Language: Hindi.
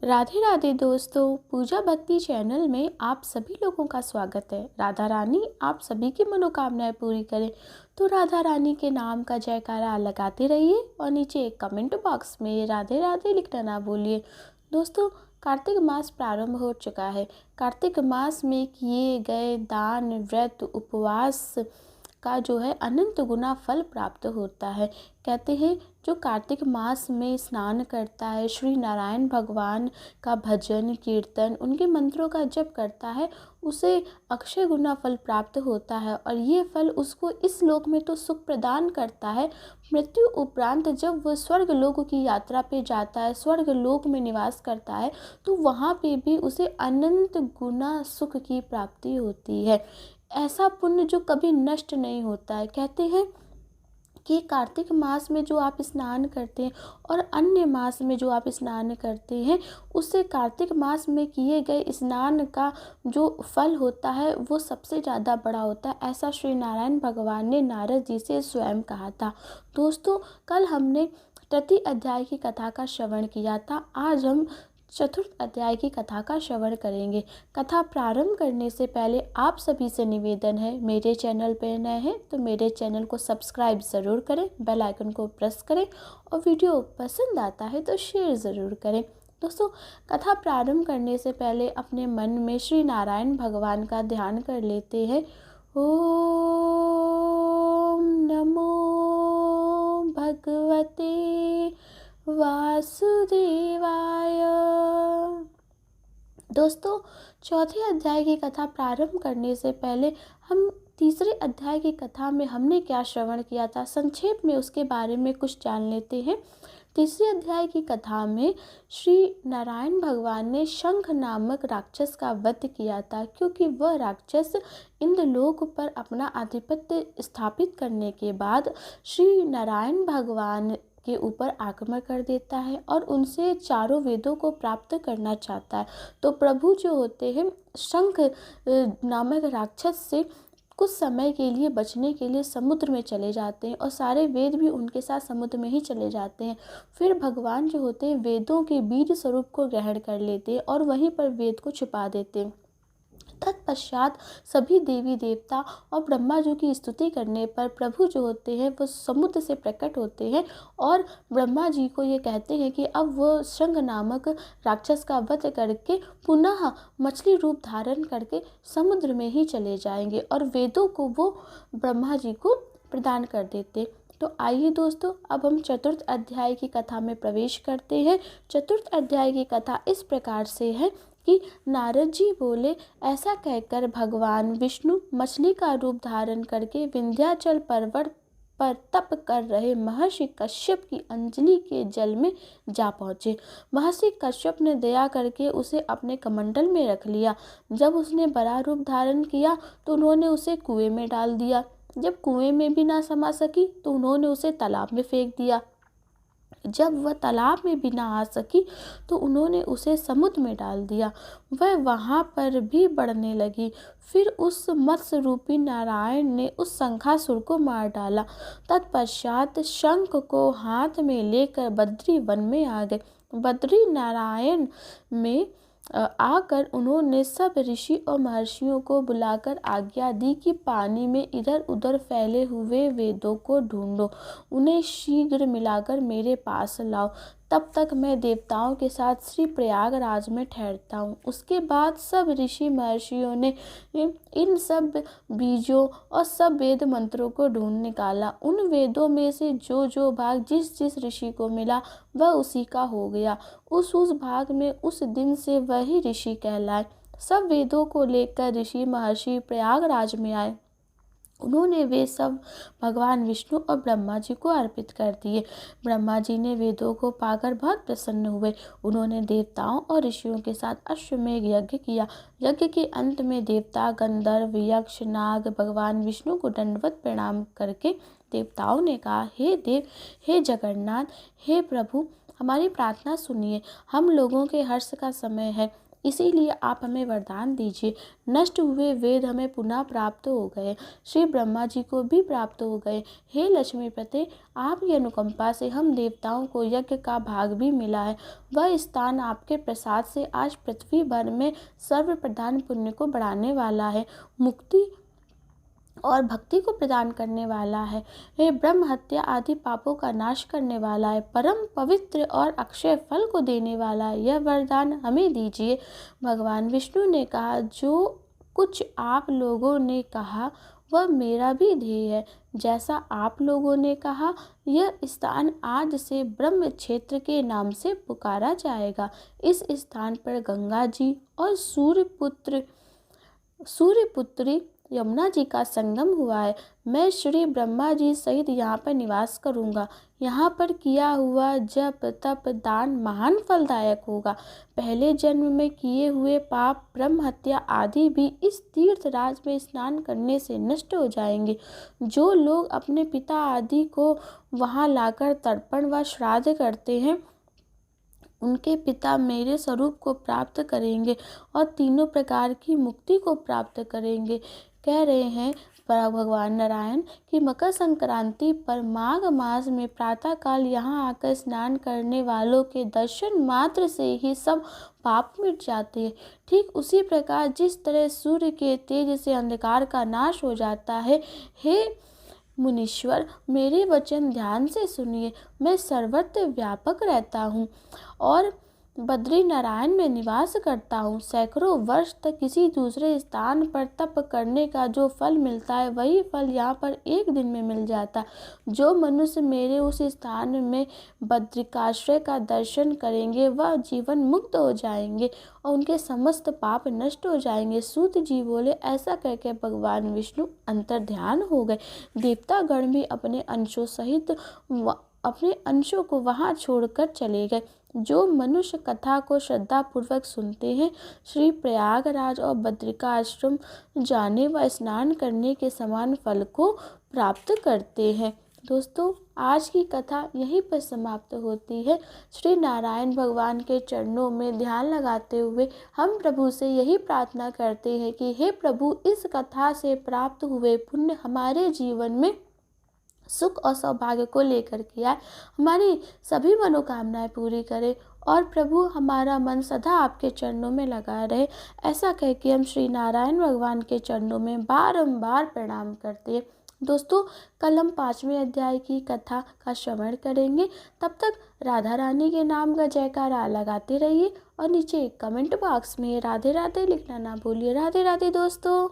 राधे राधे दोस्तों, पूजा भक्ति चैनल में आप सभी लोगों का स्वागत है। राधा रानी आप सभी की मनोकामनाएं पूरी करें। तो राधा रानी के नाम का जयकारा लगाते रहिए और नीचे एक कमेंट बॉक्स में राधे राधे लिखना ना भूलिए। दोस्तों, कार्तिक मास प्रारंभ हो चुका है। कार्तिक मास में किए गए दान, व्रत, उपवास का जो है अनंत गुना फल प्राप्त होता है। कहते हैं जो कार्तिक मास में स्नान करता है, श्री नारायण भगवान का भजन कीर्तन, उनके मंत्रों का जप करता है, उसे अक्षय गुना फल प्राप्त होता है। और ये फल उसको इस लोक में तो सुख प्रदान करता है, मृत्यु उपरांत जब वह स्वर्ग लोक की यात्रा पे जाता है, स्वर्ग लोक में निवास करता है, तो वहाँ पे भी उसे अनंत गुना सुख की प्राप्ति होती है। ऐसा पुण्य जो कभी नष्ट नहीं होता है। कहते हैं कि कार्तिक मास में जो आप स्नान करते हैं और अन्य मास में जो आप स्नान करते हैं, उससे कार्तिक मास में किए गए स्नान का जो फल होता है वो सबसे ज़्यादा बड़ा होता है। ऐसा श्री नारायण भगवान ने नारद जी से स्वयं कहा था। दोस्तों, कल हमने तृतीय अध्याय की कथा का श्रवण किया था। आज हम चतुर्थ अध्याय की कथा का श्रवण करेंगे। कथा प्रारंभ करने से पहले आप सभी से निवेदन है, मेरे चैनल पर नए हैं तो मेरे चैनल को सब्सक्राइब ज़रूर करें, बेल आइकन को प्रेस करें और वीडियो पसंद आता है तो शेयर ज़रूर करें। दोस्तों, कथा प्रारंभ करने से पहले अपने मन में श्री नारायण भगवान का ध्यान कर लेते हैं। ओम नमो भगवते वासुदेवाय। दोस्तों, चौथे अध्याय की कथा प्रारंभ करने से पहले हम तीसरे अध्याय की कथा में हमने क्या श्रवण किया था, संक्षेप में उसके बारे में कुछ जान लेते हैं। तीसरे अध्याय की कथा में श्री नारायण भगवान ने शंख नामक राक्षस का वध किया था, क्योंकि वह राक्षस इंद्रलोक पर अपना आधिपत्य स्थापित करने के बाद श्री नारायण भगवान के ऊपर आक्रमण कर देता है और उनसे चारों वेदों को प्राप्त करना चाहता है। तो प्रभु जो होते हैं शंख नामक राक्षस से कुछ समय के लिए बचने के लिए समुद्र में चले जाते हैं और सारे वेद भी उनके साथ समुद्र में ही चले जाते हैं। फिर भगवान जो होते हैं वेदों के बीज स्वरूप को ग्रहण कर लेते हैं और वहीं पर वेद को छुपा देते हैं। तत्पश्चात सभी देवी देवता और ब्रह्मा जी की स्तुति करने पर प्रभु जो होते हैं वो समुद्र से प्रकट होते हैं और ब्रह्मा जी को ये कहते हैं कि अब वो शंख नामक राक्षस का वध करके पुनः मछली रूप धारण करके समुद्र में ही चले जाएंगे और वेदों को वो ब्रह्मा जी को प्रदान कर देते। तो आइए दोस्तों, अब हम चतुर्थ अध्याय की कथा में प्रवेश करते हैं। चतुर्थ अध्याय की कथा इस प्रकार से है कि नारद जी बोले, ऐसा कहकर भगवान विष्णु मछली का रूप धारण करके विंध्याचल पर्वत पर तप कर रहे महर्षि कश्यप की अंजलि के जल में जा पहुँचे। महर्षि कश्यप ने दया करके उसे अपने कमंडल में रख लिया। जब उसने बड़ा रूप धारण किया तो उन्होंने उसे कुएं में डाल दिया। जब कुएं में भी ना समा सकी तो उन्होंने उसे तालाब में फेंक दिया। जब वह तालाब में भी ना आ सकी तो उन्होंने उसे समुद्र में डाल दिया। वह वहाँ पर भी बढ़ने लगी। फिर उस मत्स्य रूपी नारायण ने उस शंखासुर को मार डाला। तत्पश्चात शंख को हाथ में लेकर बद्री वन में आ गए। बद्री नारायण में आकर उन्होंने सब ऋषि और महर्षियों को बुलाकर आज्ञा दी कि पानी में इधर उधर फैले हुए वेदों को ढूंढो, उन्हें शीघ्र मिलाकर मेरे पास लाओ। तब तक मैं देवताओं के साथ श्री प्रयागराज में ठहरता हूँ। उसके बाद सब ऋषि महर्षियों ने इन सब बीजों और सब वेद मंत्रों को ढूंढ निकाला। उन वेदों में से जो जो भाग जिस जिस ऋषि को मिला वह उसी का हो गया। उस भाग में उस दिन से वही ऋषि कहलाए। सब वेदों को लेकर ऋषि महर्षि प्रयागराज में आए। उन्होंने वे सब भगवान विष्णु और ब्रह्मा जी को अर्पित कर दिए। ब्रह्मा जी ने वेदों को पाकर बहुत प्रसन्न हुए। उन्होंने देवताओं और ऋषियों के साथ अश्वमेध यज्ञ किया। यज्ञ के अंत में देवता, गंधर्व, यक्ष, नाग भगवान विष्णु को दंडवत प्रणाम करके देवताओं ने कहा, हे देव, हे जगन्नाथ, हे प्रभु, हमारी प्रार्थना सुनिए। हम लोगों के हर्ष का समय है। इसीलिए आप हमें वरदान दीजिए। नष्ट हुए वेद हमें पुनः प्राप्त हो गए, श्री ब्रह्मा जी को भी प्राप्त हो गए। हे लक्ष्मीपते, आपकी अनुकंपा से हम देवताओं को यज्ञ का भाग भी मिला है। वह स्थान आपके प्रसाद से आज पृथ्वी भर में सर्व प्रधान पुण्य को बढ़ाने वाला है, मुक्ति और भक्ति को प्रदान करने वाला है। हे ब्रह्म हत्या आदि पापों का नाश करने वाला है, परम पवित्र और अक्षय फल को देने वाला है। यह वरदान हमें दीजिए। भगवान विष्णु ने कहा, जो कुछ आप लोगों ने कहा वह मेरा भी ध्येय है। जैसा आप लोगों ने कहा, यह स्थान आज से ब्रह्म क्षेत्र के नाम से पुकारा जाएगा। इस स्थान पर गंगा जी और सूर्यपुत्री यमुना जी का संगम हुआ है। मैं श्री ब्रह्मा जी सहित यहाँ पर निवास करूँगा। यहाँ पर किया हुआ जप तप दान महान फलदायक होगा। पहले जन्म में किए हुए पाप, ब्रह्म हत्या आदि भी इस तीर्थ राज में स्नान करने से नष्ट हो जाएंगे। जो लोग अपने पिता आदि को वहाँ लाकर तर्पण व श्राद्ध करते हैं, उनके पिता मेरे स्वरूप को प्राप्त करेंगे और तीनों प्रकार की मुक्ति को प्राप्त करेंगे। कह रहे हैं भगवान नारायण कि मकर संक्रांति पर माघ मास में प्रातः काल यहाँ आकर स्नान करने वालों के दर्शन मात्र से ही सब पाप मिट जाते हैं। ठीक उसी प्रकार जिस तरह सूर्य के तेज से अंधकार का नाश हो जाता है, हे मुनीश्वर, मेरे वचन ध्यान से सुनिए। मैं सर्वत्र व्यापक रहता हूँ और बद्री नारायण में निवास करता हूँ। सैकड़ों वर्ष तक किसी दूसरे स्थान पर तप करने का जो फल मिलता है, वही फल यहाँ पर एक दिन में मिल जाता है। जो मनुष्य मेरे उस स्थान में बद्रिकाश्रय का दर्शन करेंगे, वह जीवन मुक्त हो जाएंगे और उनके समस्त पाप नष्ट हो जाएंगे। सूत जी बोले। ऐसा कहकर भगवान विष्णु अंतर्ध्यान हो गए। देवतागण भी अपने अंशों सहित अपने अंशों को वहां छोड़कर चले गए। जो मनुष्य कथा को श्रद्धा पूर्वक सुनते हैं, श्री प्रयागराज और बद्रिका आश्रम जाने व स्नान करने के समान फल को प्राप्त करते हैं। दोस्तों, आज की कथा यहीं पर समाप्त होती है। श्री नारायण भगवान के चरणों में ध्यान लगाते हुए हम प्रभु से यही प्रार्थना करते हैं कि हे प्रभु, इस कथा से प्राप्त हुए पुण्य हमारे जीवन में सुख और सौभाग्य को लेकर के आए, हमारी सभी मनोकामनाएं पूरी करे और प्रभु हमारा मन सदा आपके चरणों में लगा रहे। ऐसा कह के हम श्री नारायण भगवान के चरणों में बारंबार प्रणाम करते हैं। दोस्तों, कल हम 5वें अध्याय की कथा का श्रवण करेंगे। तब तक राधा रानी के नाम का जयकारा लगाते रहिए और नीचे कमेंट बॉक्स में राधे राधे लिखना ना भूलिए। राधे राधे दोस्तों।